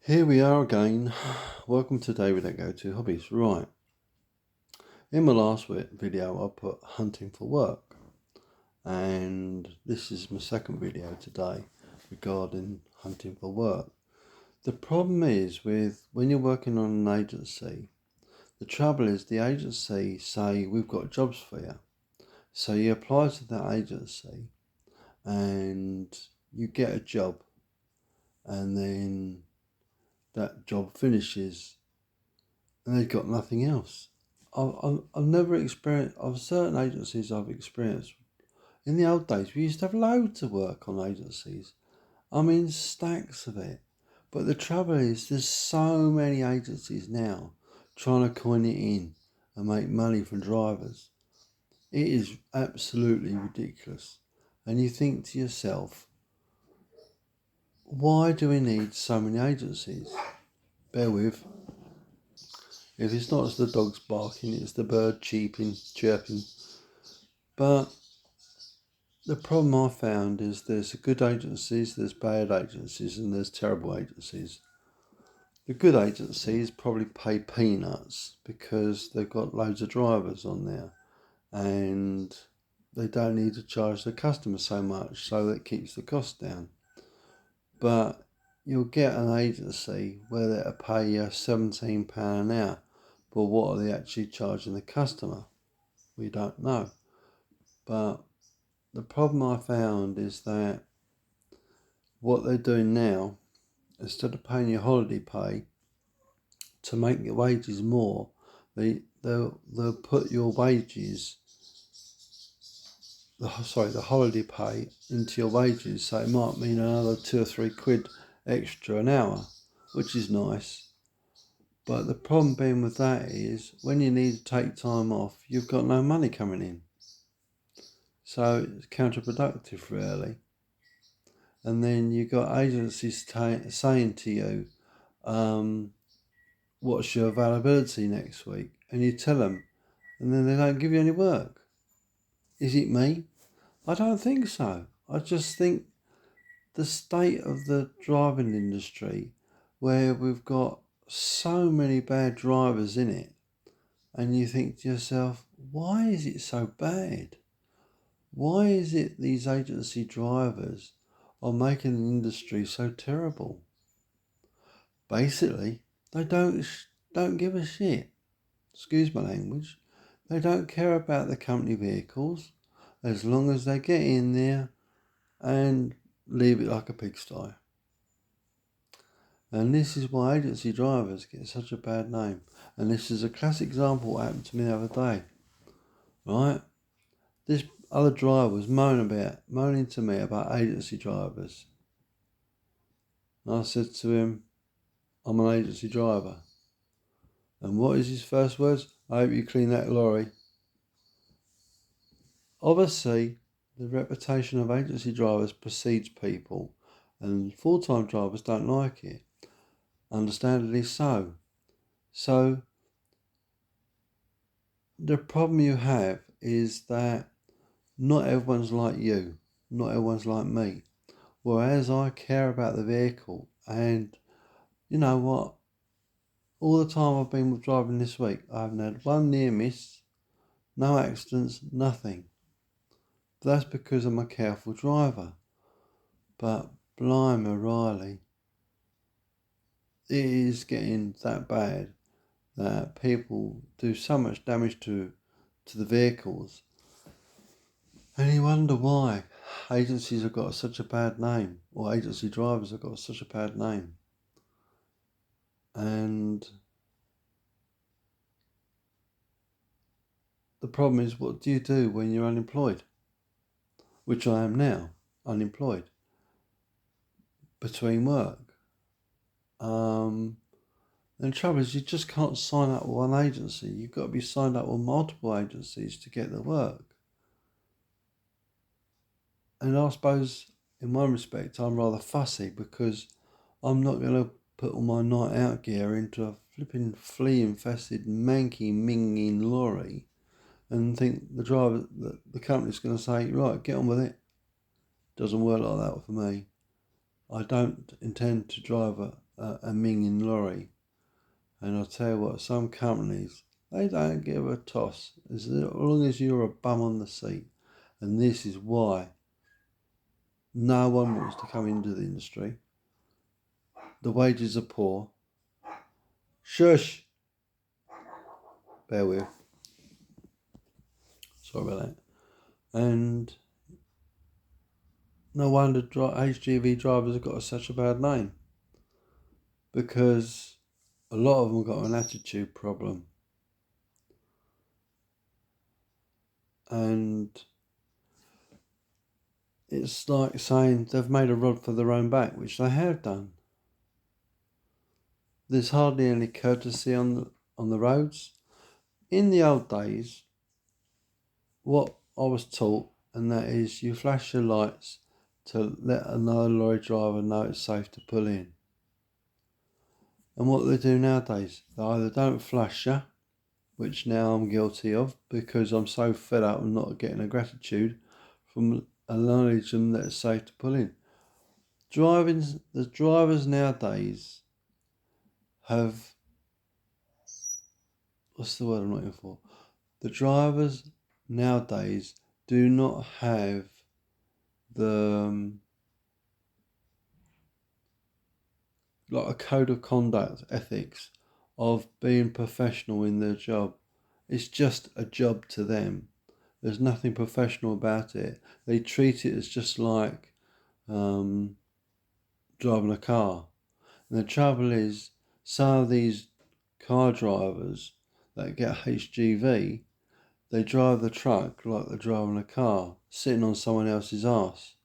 Here we are again. Welcome to David at Go To Hobbies. Right. In my last video, I put hunting for work, and this is my second video today regarding hunting for work. The problem is with when you're working on an agency, the trouble is the agency say we've got jobs for you. So you apply to that agency and you get a job, and then that job finishes and they've got nothing else. I've never experienced, of certain agencies I've experienced. In the old days, we used to have loads of work on agencies. I mean, stacks of it. But the trouble is, there's so many agencies now trying to coin it in and make money from drivers. It is absolutely ridiculous. And you think to yourself, why do we need so many agencies? Bear with. If it's not the dogs barking, it's the bird chirping. But the problem I found is there's good agencies, there's bad agencies, and there's terrible agencies. The good agencies probably pay peanuts because they've got loads of drivers on there and they don't need to charge the customer so much, so that keeps the cost down. But you'll get an agency where they'll pay you £17 an hour, but what are they actually charging the customer? We don't know. But the problem I found is that what they're doing now, instead of paying your holiday pay to make your wages more, they'll put your wages, the holiday pay into your wages. So it might mean another £2 or £3 extra an hour, which is nice. But the problem being with that is when you need to take time off, you've got no money coming in. So it's counterproductive, really. And then you've got agencies saying to you, what's your availability next week? And you tell them, and then they don't give you any work. Is it me? I don't think so. I just think the state of the driving industry, where we've got so many bad drivers in it, and you think to yourself, why is it so bad? Why is it these agency drivers are making the industry so terrible? Basically, they don't give a shit. Excuse my language. They don't care about the company vehicles as long as they get in there and leave it like a pigsty. And this is why agency drivers get such a bad name. And this is a classic example what happened to me the other day. Right? This other driver was moaning to me about agency drivers. And I said to him, I'm an agency driver. And what is his first words? I hope you clean that lorry. Obviously, the reputation of agency drivers precedes people, and full-time drivers don't like it. Understandably so. So, the problem you have is that not everyone's like you, not everyone's like me. Whereas I care about the vehicle, and you know what? All the time I've been driving this week, I haven't had one near miss, no accidents, nothing. That's because I'm a careful driver. But blimey, Riley, it is getting that bad that people do so much damage to the vehicles. And you wonder why agencies have got such a bad name, or agency drivers have got such a bad name. And the problem is, what do you do when you're unemployed? Which I am now, unemployed, between work. And the trouble is, you just can't sign up with one agency. You've got to be signed up with multiple agencies to get the work. And I suppose, in one respect, I'm rather fussy because I'm not going to put all my night out gear into a flipping flea-infested, manky-minging lorry and think the company's going to say, right, get on with it. Doesn't work like that for me. I don't intend to drive a minging lorry. And I'll tell you what, some companies, they don't give a toss as long as you're a bum on the seat. And this is why no one wants to come into the industry. The wages are poor. Shush! Bear with. Sorry about that. And no wonder HGV drivers have got such a bad name. Because a lot of them have got an attitude problem. And it's like saying they've made a rod for their own back, which they have done. There's hardly any courtesy on the roads. In the old days, what I was taught, and that is you flash your lights to let another lorry driver know it's safe to pull in. And what they do nowadays, they either don't flash you, which now I'm guilty of because I'm so fed up and not getting a gratitude from acknowledging that it's safe to pull in. The drivers nowadays have, what's the word I'm looking for? The drivers nowadays do not have the like a code of conduct, ethics of being professional in their job. It's just a job to them. There's nothing professional about it. They treat it as just like driving a car. And the trouble is, some of these car drivers that get HGV, they drive the truck like they're driving a car, sitting on someone else's arse.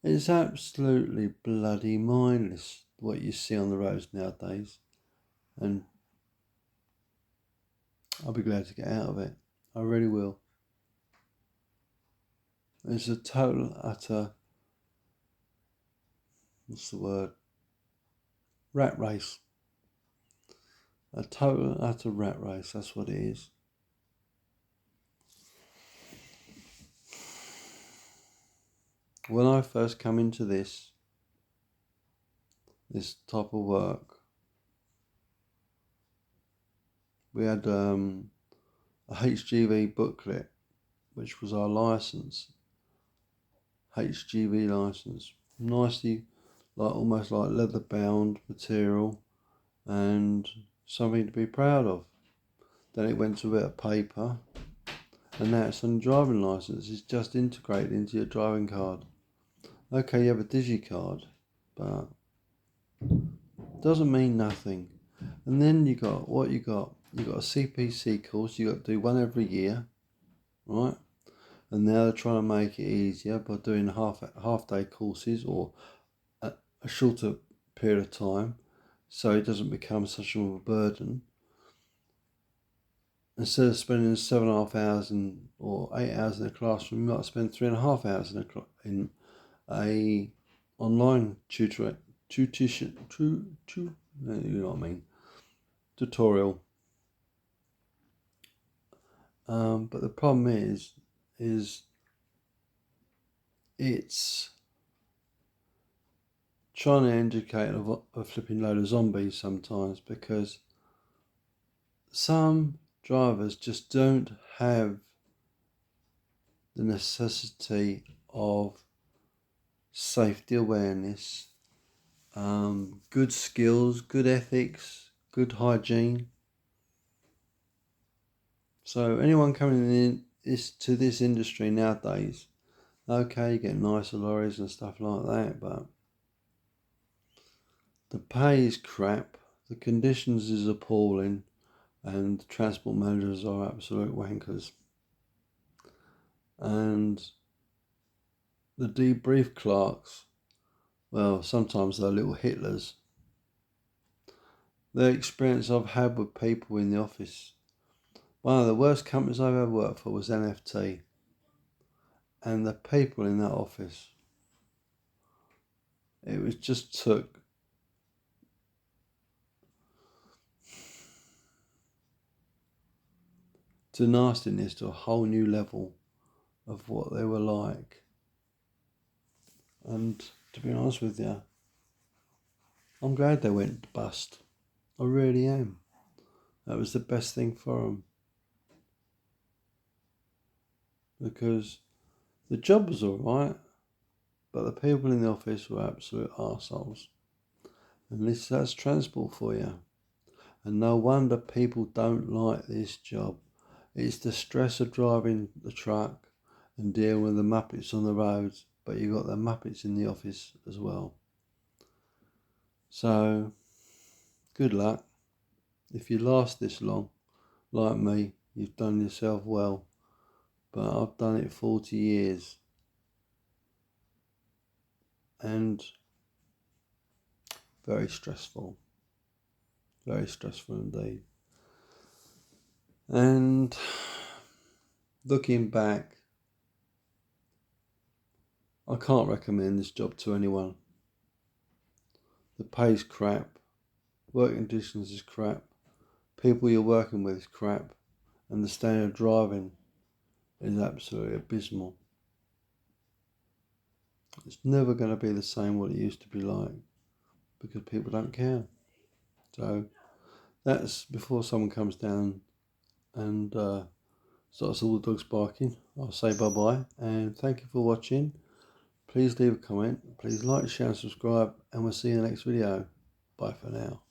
It's absolutely bloody mindless what you see on the roads nowadays. And I'll be glad to get out of it. I really will. It's a total, utter, what's the word? Rat race. A total, utter rat race, that's what it is. When I first come into this type of work, we had a HGV booklet, which was our license, HGV license, nicely, like almost like leather bound material, and something to be proud of. Then it went to a bit of paper, and now it's on driving license. It's just integrated into your driving card. Okay, you have a digicard, but doesn't mean nothing. And then you got a CPC course. You got to do one every year, right? And now they're trying to make it easier by doing half day courses or a shorter period of time, so it doesn't become such a burden. Instead of spending 7.5 hours or 8 hours in a classroom, you might spend 3.5 hours in a online tutorial. You know what I mean? Tutorial. But the problem is it's trying to educate a flipping load of zombies sometimes, because some drivers just don't have the necessity of safety awareness, good skills, good ethics, good hygiene. So anyone coming in to this industry nowadays, okay, you get nicer lorries and stuff like that, but the pay is crap, the conditions is appalling, and the transport managers are absolute wankers. And the debrief clerks, well, sometimes they're little Hitlers. The experience I've had with people in the office, one of the worst companies I've ever worked for was NFT. And the people in that office, it was just took to nastiness to a whole new level of what they were like. And to be honest with you, I'm glad they went bust. I really am. That was the best thing for them. Because the job was alright, but the people in the office were absolute arseholes. And that's transport for you. And no wonder people don't like this job. It's the stress of driving the truck and dealing with the muppets on the roads, but you've got the muppets in the office as well. So, good luck. If you last this long, like me, you've done yourself well. But I've done it 40 years. And very stressful. Very stressful indeed. And looking back, I can't recommend this job to anyone. The pay's crap. Working conditions is crap. People you're working with is crap. And the standard of driving is absolutely abysmal. It's never going to be the same what it used to be like because people don't care. So that's before someone comes down and starts all the dogs barking. I'll say bye-bye and thank you for watching. Please leave a comment. Please like, share and subscribe and we'll see you in the next video. Bye for now.